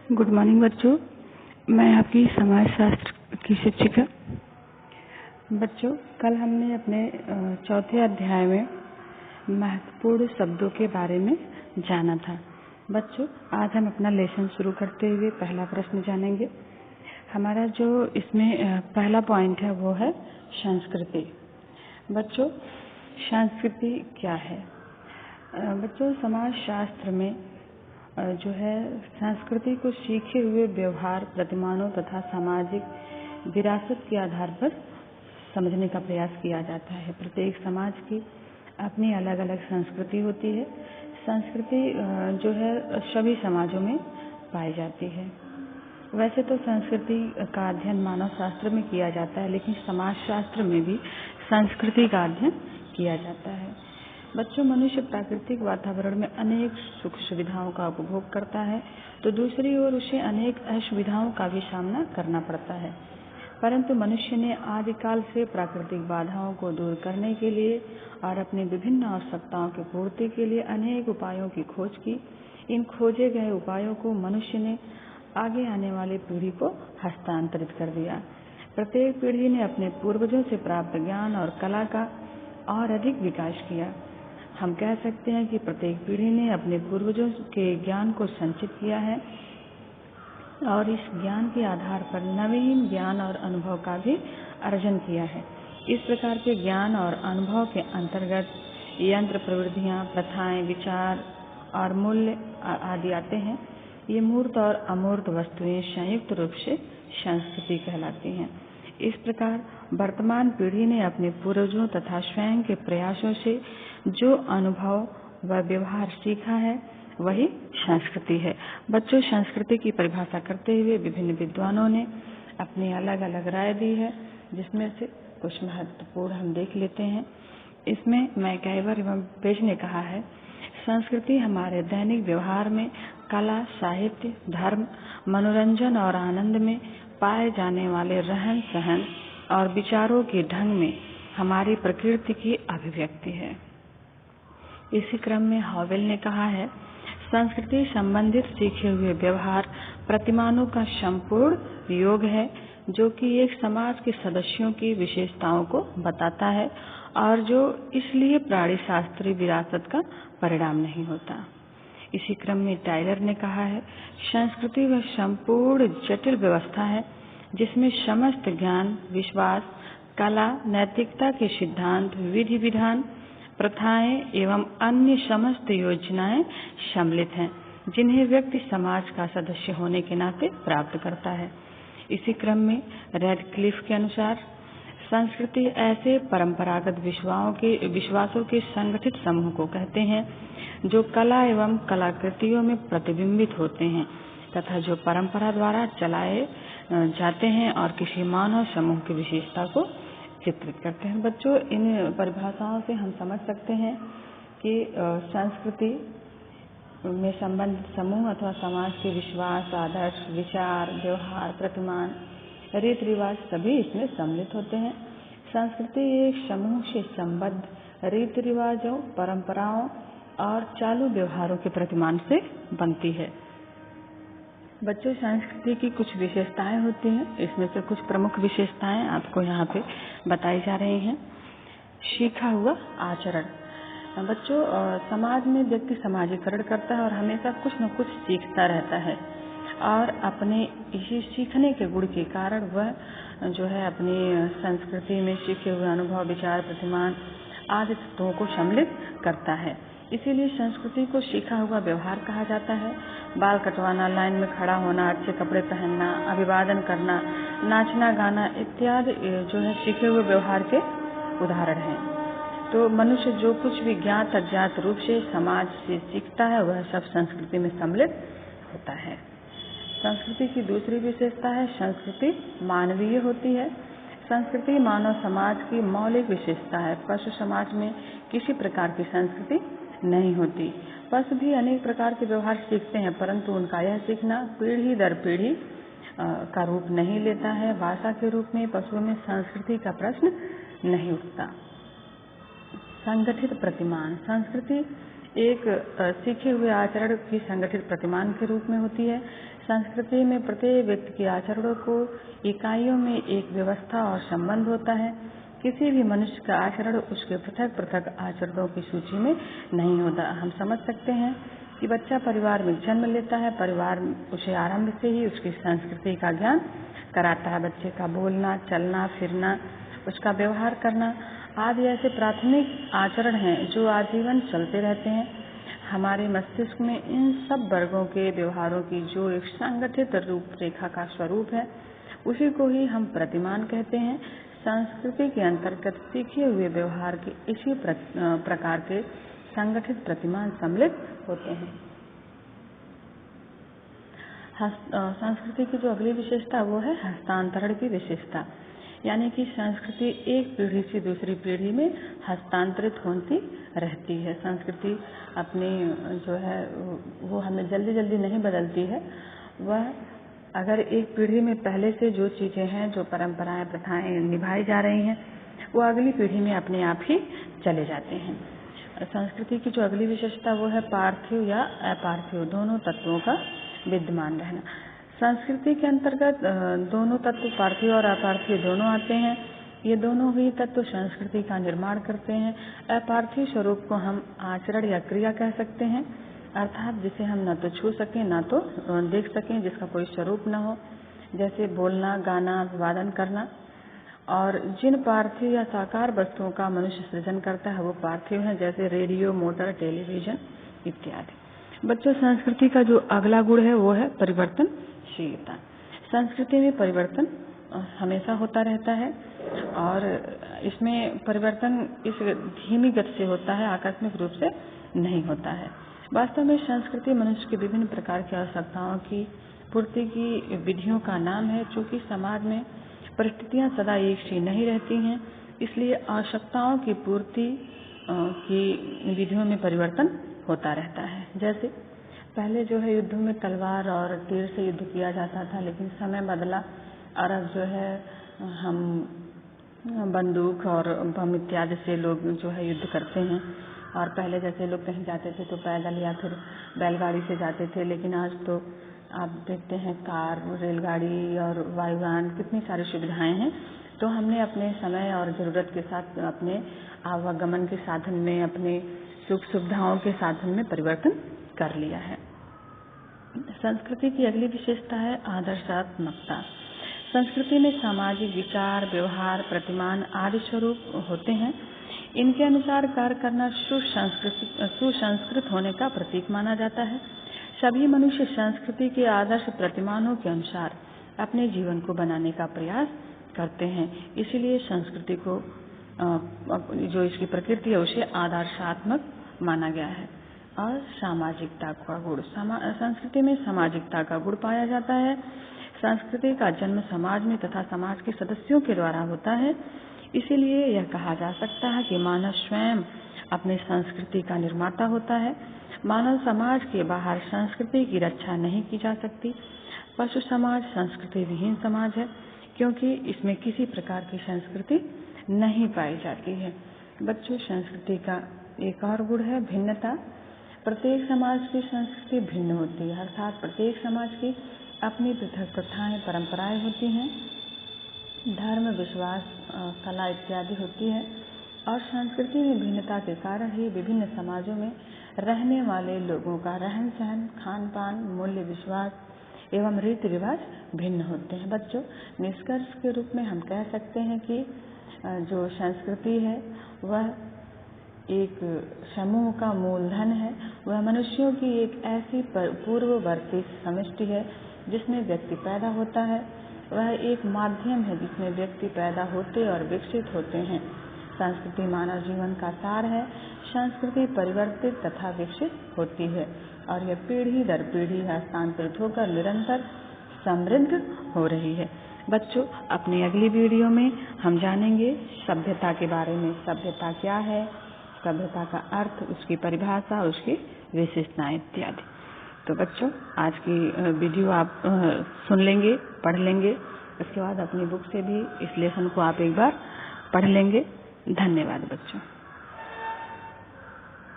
Good morning बच्चों, मैं आपकी समाज शास्त्र की शिक्षिका। बच्चों, कल हमने अपने चौथे अध्याय में महत्वपूर्ण शब्दों के बारे में जाना था। बच्चों, आज हम अपना लेसन शुरू करते हुए पहला प्रश्न जानेंगे। हमारा जो इसमें पहला पॉइंट है वो है संस्कृति। बच्चों, संस्कृति क्या है? बच्चों, समाज शास्त्र में जो है संस्कृति को सीखे हुए व्यवहार, प्रतिमानों तथा सामाजिक विरासत के आधार पर समझने का प्रयास किया जाता है। प्रत्येक समाज की अपनी अलग अलग संस्कृति होती है। संस्कृति जो है सभी समाजों में पाई जाती है। वैसे तो संस्कृति का अध्ययन मानव शास्त्र में किया जाता है, लेकिन समाज शास्त्र में भी संस्कृति का अध्ययन किया जाता है। बच्चों, मनुष्य प्राकृतिक वातावरण में अनेक सुख सुविधाओं का उपभोग करता है, तो दूसरी ओर उसे अनेक असुविधाओं का भी सामना करना पड़ता है। परंतु मनुष्य ने आदिकाल से प्राकृतिक बाधाओं को दूर करने के लिए और अपनी विभिन्न आवश्यकताओं की पूर्ति के लिए अनेक उपायों की खोज की। इन खोजे गए उपायों को मनुष्य ने आगे आने वाली पीढ़ी को हस्तांतरित कर दिया। प्रत्येक पीढ़ी ने अपने पूर्वजों से प्राप्त ज्ञान और कला का और अधिक विकास किया। हम कह सकते हैं कि प्रत्येक पीढ़ी ने अपने पूर्वजों के ज्ञान को संचित किया है और इस ज्ञान के आधार पर नवीन ज्ञान और अनुभव का भी अर्जन किया है। इस प्रकार के ज्ञान और अनुभव के अंतर्गत यंत्र, प्रवृत्तियां, प्रथाएं, विचार और मूल्य आदि आते हैं। ये मूर्त और अमूर्त वस्तुएं संयुक्त रूप से संस्कृति कहलाती हैं। इस प्रकार वर्तमान पीढ़ी ने अपने पूर्वजों तथा स्वयं के प्रयासों से जो अनुभव व व्यवहार सीखा है वही संस्कृति है। बच्चों, संस्कृति की परिभाषा करते हुए विभिन्न विद्वानों ने अपनी अलग अलग राय दी है, जिसमें से कुछ महत्वपूर्ण हम देख लेते हैं। इसमें मैकइवर एवं पेज ने कहा है, संस्कृति हमारे दैनिक व्यवहार में कला, साहित्य, धर्म, मनोरंजन और आनंद में पाए जाने वाले रहन सहन और विचारों के ढंग में हमारी प्रकृति की अभिव्यक्ति है। इसी क्रम में हॉवेल ने कहा है, संस्कृति संबंधित सीखे हुए व्यवहार प्रतिमानों का संपूर्ण योग है, जो कि एक समाज के सदस्यों की विशेषताओं को बताता है और जो इसलिए प्राणी शास्त्रीय विरासत का परिणाम नहीं होता। इसी क्रम में टाइलर ने कहा है, संस्कृति वह संपूर्ण जटिल व्यवस्था है जिसमें समस्त ज्ञान, विश्वास, कला, नैतिकता के सिद्धांत, विधि विधान, प्रथाएं एवं अन्य समस्त योजनाएं सम्मिलित हैं, जिन्हें व्यक्ति समाज का सदस्य होने के नाते प्राप्त करता है। इसी क्रम में रेडक्लिफ के अनुसार संस्कृति ऐसे परंपरागत विश्वासों के संगठित समूह को कहते हैं जो कला एवं कलाकृतियों में प्रतिबिंबित होते हैं तथा जो परंपरा द्वारा चलाए जाते हैं और किसी मानव समूह की विशेषता को चित्रित करते हैं। बच्चों, इन परिभाषाओं से हम समझ सकते हैं कि संस्कृति में संबंधित समूह अथवा समाज के विश्वास, आदर्श, विचार, व्यवहार, प्रतिमान, रीति रिवाज सभी इसमें सम्मिलित होते हैं। संस्कृति एक समूह से संबद्ध रीति रिवाजों, परंपराओं और चालू व्यवहारों के प्रतिमान से बनती है। बच्चों, संस्कृति की कुछ विशेषताएं होती हैं। इसमें से कुछ प्रमुख विशेषताएं आपको यहाँ पे बताई जा रही हैं। सीखा हुआ आचरण। बच्चों, समाज में व्यक्ति समाजीकरण करता है और हमेशा कुछ न कुछ सीखता रहता है और अपने इसी सीखने के गुण के कारण वह जो है अपनी संस्कृति में सीखे हुए अनुभव, विचार, प्रतिमान आदि तत्वों को सम्मिलित करता है। इसीलिए संस्कृति को सीखा हुआ व्यवहार कहा जाता है। बाल कटवाना, लाइन में खड़ा होना, अच्छे कपड़े पहनना, अभिवादन करना, नाचना, गाना इत्यादि जो है सीखे हुए व्यवहार के उदाहरण हैं। तो मनुष्य जो कुछ भी ज्ञात अज्ञात रूप से समाज से सीखता है वह सब संस्कृति में सम्मिलित होता है। संस्कृति की दूसरी विशेषता है संस्कृति मानवीय होती है। संस्कृति मानव समाज की मौलिक विशेषता है। पशु समाज में किसी प्रकार की संस्कृति नहीं होती। पशु भी अनेक प्रकार के व्यवहार सीखते हैं, परंतु उनका यह सीखना पीढ़ी दर पीढ़ी का रूप नहीं लेता है। भाषा के रूप में पशुओं में संस्कृति का प्रश्न नहीं उठता। संगठित प्रतिमान। संस्कृति एक सीखे हुए आचरण की संगठित प्रतिमान के रूप में होती है। संस्कृति में प्रत्येक व्यक्ति के आचरणों को इकाइयों में एक व्यवस्था और संबंध होता है। किसी भी मनुष्य का आचरण उसके पृथक पृथक आचरणों की सूची में नहीं होता। हम समझ सकते हैं कि बच्चा परिवार में जन्म लेता है, परिवार उसे आरंभ से ही उसकी संस्कृति का ज्ञान कराता है। बच्चे का बोलना, चलना, फिरना, उसका व्यवहार करना आदि ऐसे प्राथमिक आचरण हैं जो आजीवन चलते रहते हैं। हमारे मस्तिष्क में इन सब वर्गों के व्यवहारों की जो एक संगठित रूपरेखा का स्वरूप है, उसी को ही हम प्रतिमान कहते हैं। संस्कृति के अंतर्गत सीखे हुए व्यवहार के इसी प्रकार के संगठित प्रतिमान सम्मिलित होते हैं। संस्कृति की जो अगली विशेषता वो है हस्तांतरण की विशेषता, यानी कि संस्कृति एक पीढ़ी से दूसरी पीढ़ी में हस्तांतरित होती रहती है। संस्कृति अपनी जो है वो हमें जल्दी जल्दी नहीं बदलती है। वह अगर एक पीढ़ी में पहले से जो चीज़ें हैं, जो परंपराएं, प्रथाएं निभाई जा रही हैं, वो अगली पीढ़ी में अपने आप ही चले जाते हैं। संस्कृति की जो अगली विशेषता वो है पार्थिव या अपार्थिव दोनों तत्वों का विद्यमान रहना। संस्कृति के अंतर्गत दोनों तत्व पार्थिव और अपार्थिव दोनों आते हैं। ये दोनों ही तत्व संस्कृति का निर्माण करते हैं। अपार्थिव स्वरूप को हम आचरण या क्रिया कह सकते हैं, अर्थात जिसे हम न तो छू सकें न तो देख सकें, जिसका कोई स्वरूप न हो, जैसे बोलना, गाना, वादन करना। और जिन पार्थिव या साकार वस्तुओं का मनुष्य सृजन करता है वो पार्थिव है, जैसे रेडियो, मोटर, टेलीविजन इत्यादि। बच्चों, संस्कृति का जो अगला गुण है वो है परिवर्तनशीलता। संस्कृति में परिवर्तन हमेशा होता रहता है और इसमें परिवर्तन इस धीमी गति से होता है, आकस्मिक रूप से नहीं होता है। वास्तव में संस्कृति मनुष्य के विभिन्न प्रकार की आवश्यकताओं की पूर्ति की विधियों का नाम है। चूंकि समाज में परिस्थितियां सदा एक सी नहीं रहती हैं, इसलिए आवश्यकताओं की पूर्ति की विधियों में परिवर्तन होता रहता है। जैसे पहले जो है युद्धों में तलवार और तीर से युद्ध किया जाता था, लेकिन समय बदला और अब जो है हम बंदूक और बम इत्यादि से लोग जो है युद्ध करते हैं। और पहले जैसे लोग कहीं जाते थे तो पैदल या फिर बैलगाड़ी से जाते थे, लेकिन आज तो आप देखते हैं कार, रेलगाड़ी और वायुयान, कितनी सारी सुविधाएं हैं। तो हमने अपने समय और ज़रूरत के साथ अपने आवागमन के साधन में, अपने सुख सुविधाओं के साधन में परिवर्तन कर लिया है। संस्कृति की अगली विशेषता है आदर्शात्मकता। संस्कृति में सामाजिक विचार, व्यवहार, प्रतिमान आदि स्वरूप होते हैं। इनके अनुसार कार्य करना सुसंस्कृत होने का प्रतीक माना जाता है। सभी मनुष्य संस्कृति के आदर्श प्रतिमानों के अनुसार अपने जीवन को बनाने का प्रयास करते हैं। इसीलिए संस्कृति को जो इसकी प्रकृति है उसे आदर्शात्मक माना गया है। और सामाजिकता का गुण, संस्कृति में सामाजिकता का गुण पाया जाता है। संस्कृति का जन्म समाज में तथा समाज के सदस्यों के द्वारा होता है। इसीलिए यह कहा जा सकता है कि मानव स्वयं अपने संस्कृति का निर्माता होता है। मानव समाज के बाहर संस्कृति की रक्षा नहीं की जा सकती। पशु समाज संस्कृति विहीन समाज है, क्योंकि इसमें किसी प्रकार की संस्कृति नहीं पाई जाती है। बच्चों, संस्कृति का एक और गुण है भिन्नता। प्रत्येक समाज की संस्कृति भिन्न होती है, अर्थात प्रत्येक समाज की अपनी पृथक प्रथाएं, परंपराएं होती हैं, धर्म, विश्वास, कला इत्यादि होती है। और संस्कृति में भिन्नता के कारण ही विभिन्न समाजों में रहने वाले लोगों का रहन सहन, खान पान, मूल्य, विश्वास एवं रीति रिवाज भिन्न होते हैं। बच्चों, निष्कर्ष के रूप में हम कह सकते हैं कि जो संस्कृति है वह एक समूह का मूलधन है। वह मनुष्यों की एक ऐसी पूर्ववर्ती समष्टि है जिसमें व्यक्ति पैदा होता है। वह एक माध्यम है जिसमें व्यक्ति पैदा होते और विकसित होते हैं। संस्कृति मानव जीवन का सार है। संस्कृति परिवर्तित तथा विकसित होती है और यह पीढ़ी दर पीढ़ी हस्तांतरित होकर निरंतर समृद्ध हो रही है। बच्चों, अपनी अगली वीडियो में हम जानेंगे सभ्यता के बारे में। सभ्यता क्या है, सभ्यता का अर्थ, उसकी परिभाषा, उसकी विशेषताएं इत्यादि। तो बच्चों, आज की वीडियो आप सुन लेंगे, पढ़ लेंगे। इसके बाद अपनी बुक से भी इस लेसन को आप एक बार पढ़ लेंगे। धन्यवाद बच्चों।